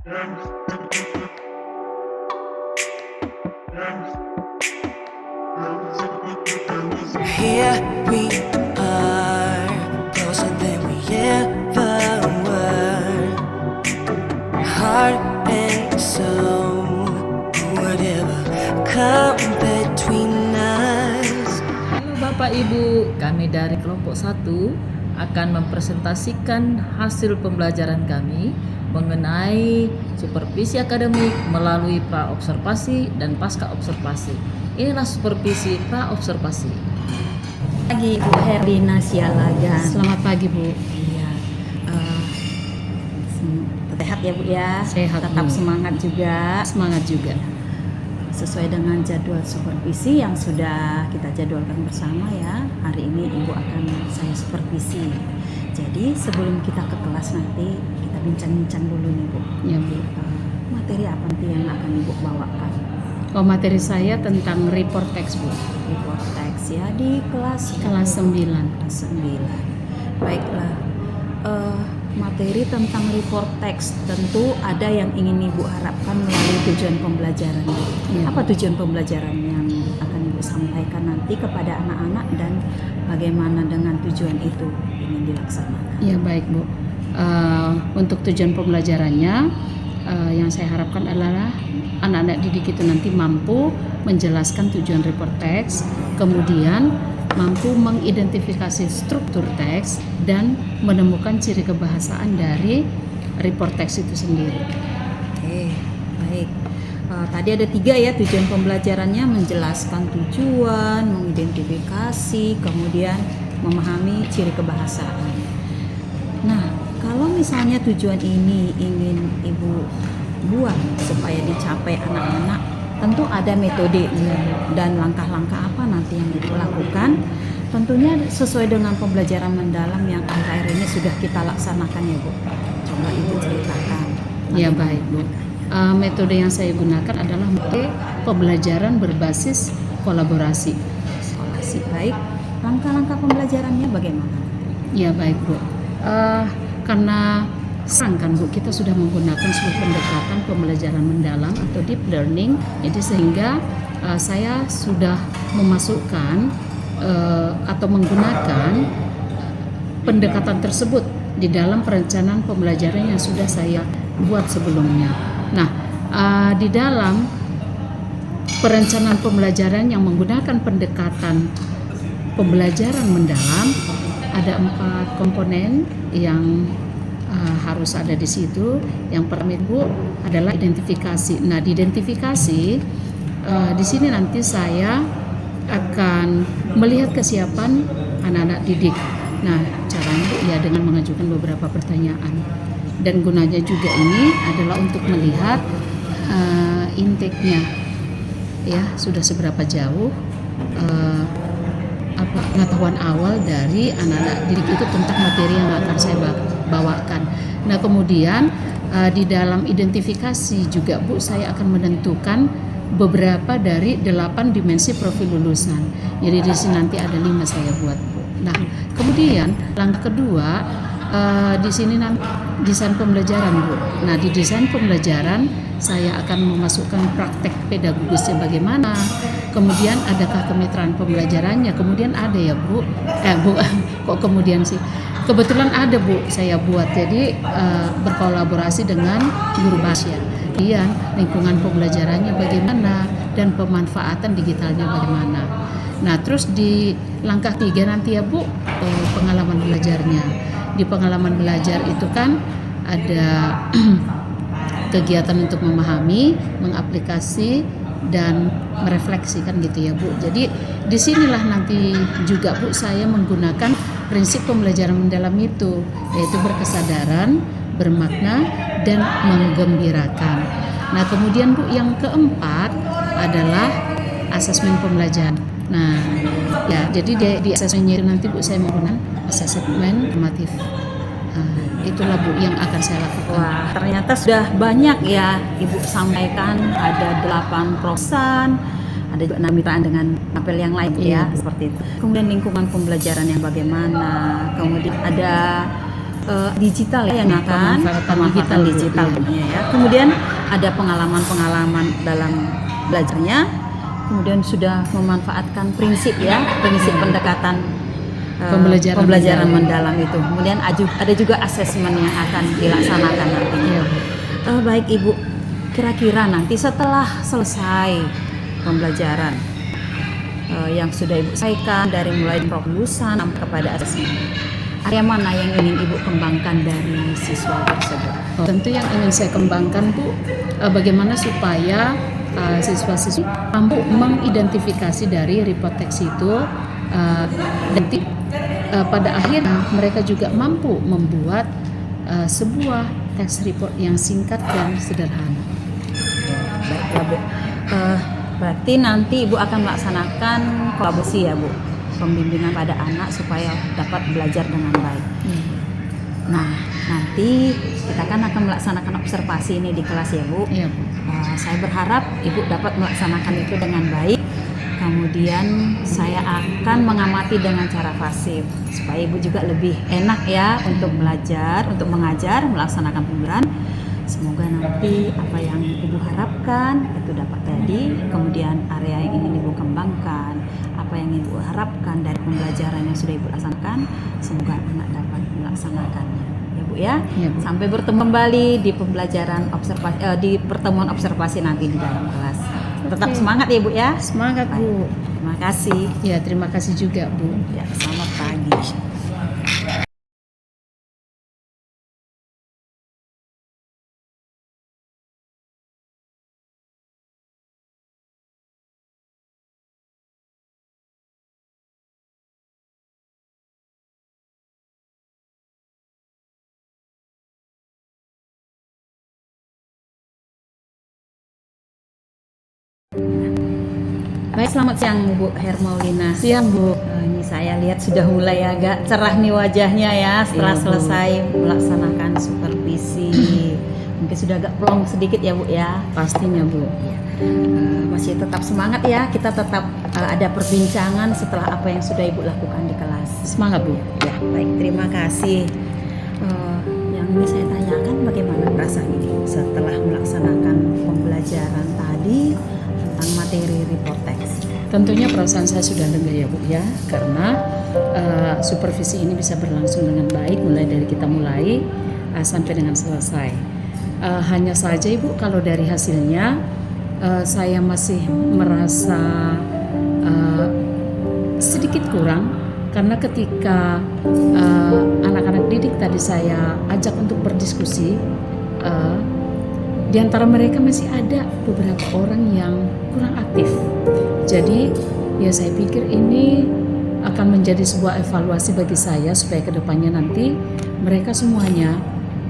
Here we are, closer than we ever were. Heart and soul, whatever come between us. Halo Bapak Ibu, kami dari kelompok 1 akan mempresentasikan hasil pembelajaran kami mengenai supervisi akademik melalui pra-observasi dan pasca observasi. Inilah supervisi pra-observasi. Pagi Bu Herlina Sialagan. Selamat pagi Bu. Iya. Sehat ya Bu ya. Sehat, Tetap Bu. semangat juga. Semangat juga. Sesuai dengan jadwal supervisi yang sudah kita jadwalkan bersama ya. Hari ini Ibu akan saya supervisi. Jadi sebelum kita ke kelas nanti kita bincang-bincang dulu nih Bu. Ya Bu. Materi apa nanti yang akan Ibu bawakan? Oh, materi saya tentang report text Bu. Report teks ya di kelas 9. Kelas 9. Baiklah. Materi tentang report text tentu ada yang ingin Ibu harapkan melalui tujuan pembelajaran. Ya. Apa tujuan pembelajaran yang akan Ibu sampaikan nanti kepada anak-anak dan bagaimana dengan tujuan itu ingin dilaksanakan? Ya baik Bu. Untuk tujuan pembelajarannya yang saya harapkan adalah anak-anak didik itu nanti mampu menjelaskan tujuan report text, kemudian mampu mengidentifikasi struktur teks dan menemukan ciri kebahasaan dari report text itu sendiri. Oke, baik. Tadi ada 3 ya tujuan pembelajarannya: menjelaskan tujuan, mengidentifikasi, kemudian memahami ciri kebahasaan. Nah, kalau misalnya tujuan ini ingin Ibu buat supaya dicapai anak-anak, tentu ada metode dan langkah-langkah apa nanti yang Ibu lakukan. Tentunya sesuai dengan pembelajaran mendalam yang akhir-akhir ini sudah kita laksanakan ya Bu. Coba Ibu ceritakan. Ya baik Bu. Metode yang saya gunakan adalah metode pembelajaran berbasis kolaborasi. Kolaborasi, baik. Langkah-langkah pembelajarannya bagaimana? Ya baik Bu. Karena sekarang kan Bu, kita sudah menggunakan sebuah pendekatan pembelajaran mendalam atau deep learning, jadi sehingga saya sudah memasukkan atau menggunakan pendekatan tersebut di dalam perencanaan pembelajaran yang sudah saya buat sebelumnya. Nah, di dalam perencanaan pembelajaran yang menggunakan pendekatan pembelajaran mendalam ada 4 komponen yang harus ada di situ. Yang pertama Bu adalah identifikasi. Nah, di identifikasi di sini nanti saya akan melihat kesiapan anak-anak didik. Nah, caranya Bu ya dengan mengajukan beberapa pertanyaan. Dan gunanya juga ini adalah untuk melihat intake-nya ya sudah seberapa jauh pengetahuan awal dari anak-anak didik itu tentang materi yang akan saya bawakan. Nah, kemudian di dalam identifikasi juga Bu saya akan menentukan beberapa dari 8 dimensi profil lulusan. Jadi di sini nanti ada 5 saya buat Bu. Nah, kemudian langkah kedua di sini nanti desain pembelajaran Bu. Nah, di desain pembelajaran saya akan memasukkan praktek pedagogisnya bagaimana, kemudian adakah kemitraan pembelajarannya, kemudian ada ya Bu, kok kemudian sih, kebetulan ada Bu saya buat, jadi berkolaborasi dengan guru bahasa, kemudian lingkungan pembelajarannya bagaimana dan pemanfaatan digitalnya bagaimana. Nah, terus di langkah 3 nanti ya Bu, pengalaman belajarnya. Di pengalaman belajar itu kan ada kegiatan untuk memahami, mengaplikasi, dan merefleksikan gitu ya Bu. Jadi disinilah nanti juga Bu saya menggunakan prinsip pembelajaran mendalam itu, yaitu berkesadaran, bermakna, dan menggembirakan. Nah, kemudian Bu yang keempat adalah asesmen pembelajaran. Nah, ya jadi di asesmennya itu nanti Bu saya menggunakan asesmen formatif. Itulah Bu yang akan saya lakukan. Wah, ternyata sudah banyak ya Ibu sampaikan, ada 8 prosen, ada juga kemitraan dengan apel yang lain ya, seperti itu. Kemudian lingkungan pembelajaran yang bagaimana, kemudian ada digital ya, yang akan Pemanfaatan digital ya. Kemudian ada pengalaman-pengalaman dalam belajarnya. Kemudian sudah memanfaatkan prinsip pendekatan pembelajaran mendalam itu. Kemudian ada juga asesmen yang akan dilaksanakan nantinya. Baik Ibu, kira-kira nanti setelah selesai pembelajaran yang sudah Ibu sampaikan dari mulai lulusan sampai kepada asesmen, area mana yang ingin Ibu kembangkan dari siswa tersebut? Tentu yang ingin saya kembangkan Bu, bagaimana supaya siswa-siswi mampu mengidentifikasi dari report teks itu, nanti pada akhirnya mereka juga mampu membuat sebuah teks report yang singkat dan sederhana. Baiklah Bu, berarti nanti Ibu akan melaksanakan kolaborasi ya Bu, pembimbingan pada anak supaya dapat belajar dengan baik. Nah, nanti kita kan akan melaksanakan observasi ini di kelas ya Bu. Iya Bu. Saya berharap Ibu dapat melaksanakan itu dengan baik. Kemudian saya akan mengamati dengan cara pasif supaya Ibu juga lebih enak ya untuk belajar, untuk mengajar, melaksanakan pembelajaran. Semoga nanti apa yang Ibu harapkan itu dapat terjadi. Kemudian area yang ingin Ibu kembangkan, apa yang Ibu harapkan dari pembelajaran yang sudah Ibu laksanakan, semoga anak dapat melaksanakannya. Ya Bu ya. Ya, Bu. Sampai bertemu kembali di pembelajaran observasi di pertemuan observasi nanti di dalam kelas. Tetap semangat ya Bu ya. Semangat Bu. Terima kasih. Ya, terima kasih juga Bu. Ya, selamat pagi. Baik, selamat siang Bu Hermaulina. Siang Bu. Ini saya lihat sudah mulai agak cerah nih wajahnya ya setelah Iya, Bu. selesai melaksanakan supervisi. Mungkin sudah agak plong sedikit ya Bu ya. Pastinya Bu. Masih tetap semangat ya. Kita tetap ada perbincangan setelah apa yang sudah Ibu lakukan di kelas. Semangat Bu. Ya, baik, terima kasih. Yang ingin saya tanyakan, bagaimana perasaan Ibu setelah melaksanakan pembelajaran tadi tentang materi report text? Tentunya perasaan saya sudah lega ya Bu ya, karena supervisi ini bisa berlangsung dengan baik mulai dari kita mulai sampai dengan selesai. Hanya saja Ibu, kalau dari hasilnya saya masih merasa sedikit kurang, karena ketika anak-anak didik tadi saya ajak untuk berdiskusi, di antara mereka masih ada beberapa orang yang kurang aktif. Jadi ya saya pikir ini akan menjadi sebuah evaluasi bagi saya supaya kedepannya nanti mereka semuanya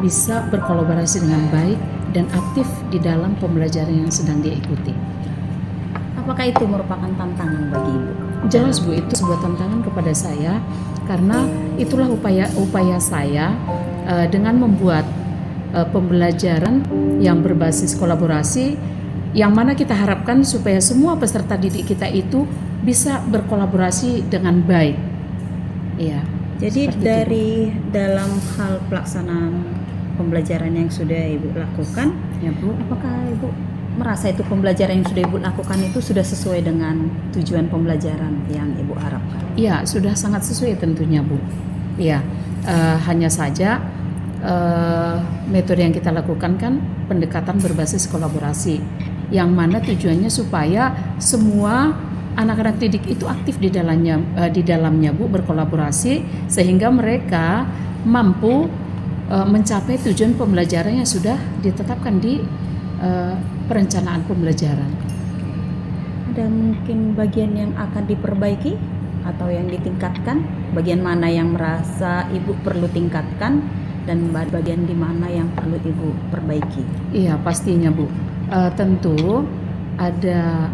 bisa berkolaborasi dengan baik dan aktif di dalam pembelajaran yang sedang dia ikuti. Apakah itu merupakan tantangan bagi Ibu? Jelas Bu, itu sebuah tantangan kepada saya karena itulah upaya saya dengan membuat pembelajaran yang berbasis kolaborasi, yang mana kita harapkan supaya semua peserta didik kita itu bisa berkolaborasi dengan baik. Iya. Jadi Seperti dari dalam hal pelaksanaan pembelajaran yang sudah Ibu lakukan, ya Bu, apakah Ibu merasa itu pembelajaran yang sudah Ibu lakukan itu sudah sesuai dengan tujuan pembelajaran yang Ibu harapkan? iya sudah sangat sesuai tentunya Bu. Iya, hanya saja metode yang kita lakukan kan pendekatan berbasis kolaborasi, yang mana tujuannya supaya semua anak-anak didik itu aktif di dalamnya Bu, berkolaborasi sehingga mereka mampu mencapai tujuan pembelajaran yang sudah ditetapkan di perencanaan pembelajaran. Ada mungkin bagian yang akan diperbaiki atau yang ditingkatkan? Bagian mana yang merasa Ibu perlu tingkatkan dan bagian di mana yang perlu Ibu perbaiki? Iya pastinya Bu. Tentu ada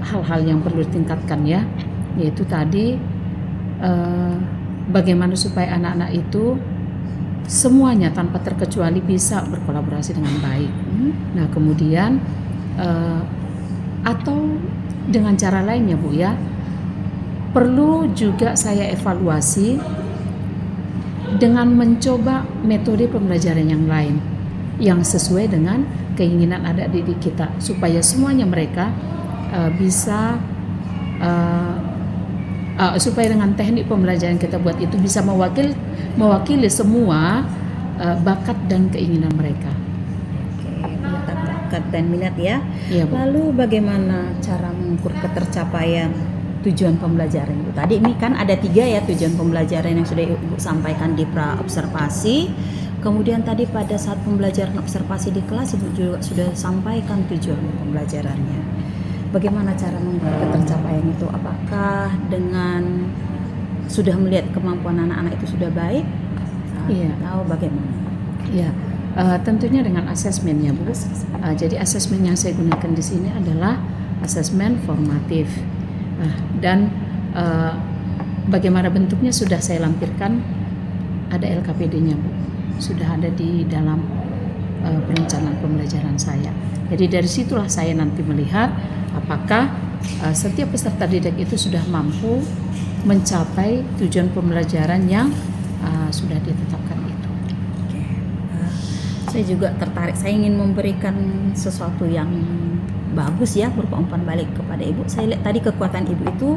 hal-hal yang perlu ditingkatkan ya, yaitu tadi bagaimana supaya anak-anak itu semuanya tanpa terkecuali bisa berkolaborasi dengan baik. Nah kemudian atau dengan cara lainnya Bu ya, perlu juga saya evaluasi dengan mencoba metode pembelajaran yang lain yang sesuai dengan keinginan adik-didik kita, supaya semuanya mereka bisa supaya dengan teknik pembelajaran kita buat itu bisa mewakili semua bakat dan keinginan mereka. Bakat dan minat ya. Iya, Bu. Lalu bagaimana cara mengukur ketercapaian tujuan pembelajaran Ibu? Tadi ini kan ada 3 ya tujuan pembelajaran yang sudah Ibu sampaikan di pra observasi. Kemudian tadi pada saat pembelajaran observasi di kelas Ibu juga sudah sampaikan tujuan pembelajarannya. Bagaimana cara mengukur ketercapaian itu? Apakah dengan sudah melihat kemampuan anak-anak itu sudah baik? Iya. Atau bagaimana? Ya, tentunya dengan asesmen ya, Bu. Jadi asesmen yang saya gunakan di sini adalah asesmen formatif. Dan bagaimana bentuknya sudah saya lampirkan, ada LKPD-nya, Bu. Sudah ada di dalam perencanaan pembelajaran saya. Jadi dari situlah saya nanti melihat apakah setiap peserta didik itu sudah mampu mencapai tujuan pembelajaran yang sudah ditetapkan itu. Saya juga tertarik, saya ingin memberikan sesuatu yang bagus ya berupa umpan balik kepada Ibu. Saya lihat tadi kekuatan Ibu itu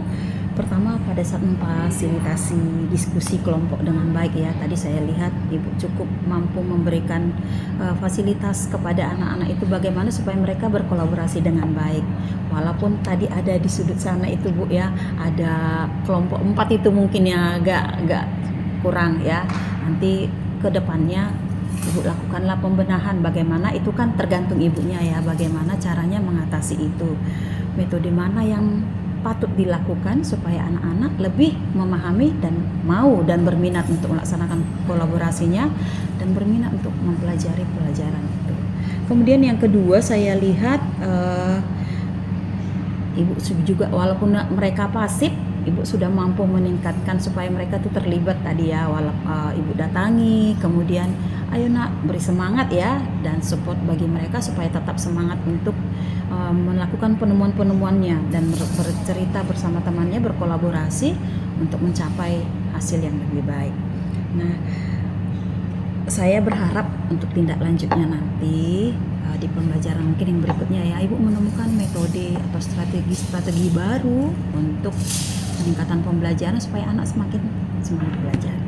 pertama pada saat memfasilitasi diskusi kelompok dengan baik ya. Tadi saya lihat Ibu cukup mampu memberikan fasilitas kepada anak-anak itu bagaimana supaya mereka berkolaborasi dengan baik. Walaupun tadi ada di sudut sana itu Bu ya, ada kelompok 4 itu mungkin ya agak kurang ya. Nanti ke depannya Ibu lakukanlah pembenahan, bagaimana itu kan tergantung ibunya ya, bagaimana caranya mengatasi itu, metode mana yang patut dilakukan supaya anak-anak lebih memahami dan mau dan berminat untuk melaksanakan kolaborasinya dan berminat untuk mempelajari pelajaran itu. Kemudian yang kedua saya lihat Ibu juga walaupun mereka pasif, Ibu sudah mampu meningkatkan supaya mereka tuh terlibat tadi ya, Ibu datangi, kemudian ayo nak beri semangat ya dan support bagi mereka supaya tetap semangat untuk melakukan penemuan-penemuannya dan bercerita bersama temannya, berkolaborasi untuk mencapai hasil yang lebih baik. Nah, saya berharap untuk tindak lanjutnya nanti di pembelajaran mungkin yang berikutnya ya, Ibu menemukan metode atau strategi baru untuk peningkatan pembelajaran supaya anak semakin semangat belajar.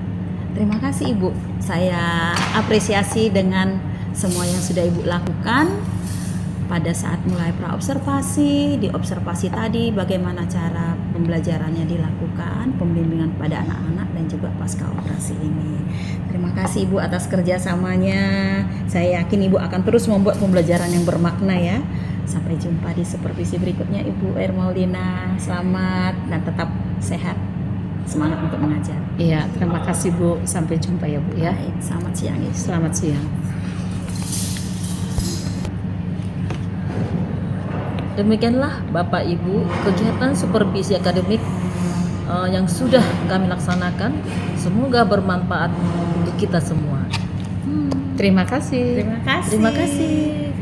Terima kasih Ibu, saya apresiasi dengan semua yang sudah Ibu lakukan pada saat mulai pra-observasi, di observasi tadi bagaimana cara pembelajarannya dilakukan, pembimbingan pada anak-anak dan juga pasca operasi ini. Terima kasih Ibu atas kerjasamanya, saya yakin Ibu akan terus membuat pembelajaran yang bermakna ya. Sampai jumpa di supervisi berikutnya Ibu Ermaulina, selamat dan tetap sehat. Semangat untuk mengajar. Iya, terima kasih Bu. Sampai jumpa ya Bu ya. Baik, selamat siang ya. Selamat siang. Demikianlah Bapak Ibu kegiatan supervisi akademik yang sudah kami laksanakan. Semoga bermanfaat untuk kita semua. Terima kasih. Terima kasih. Terima kasih.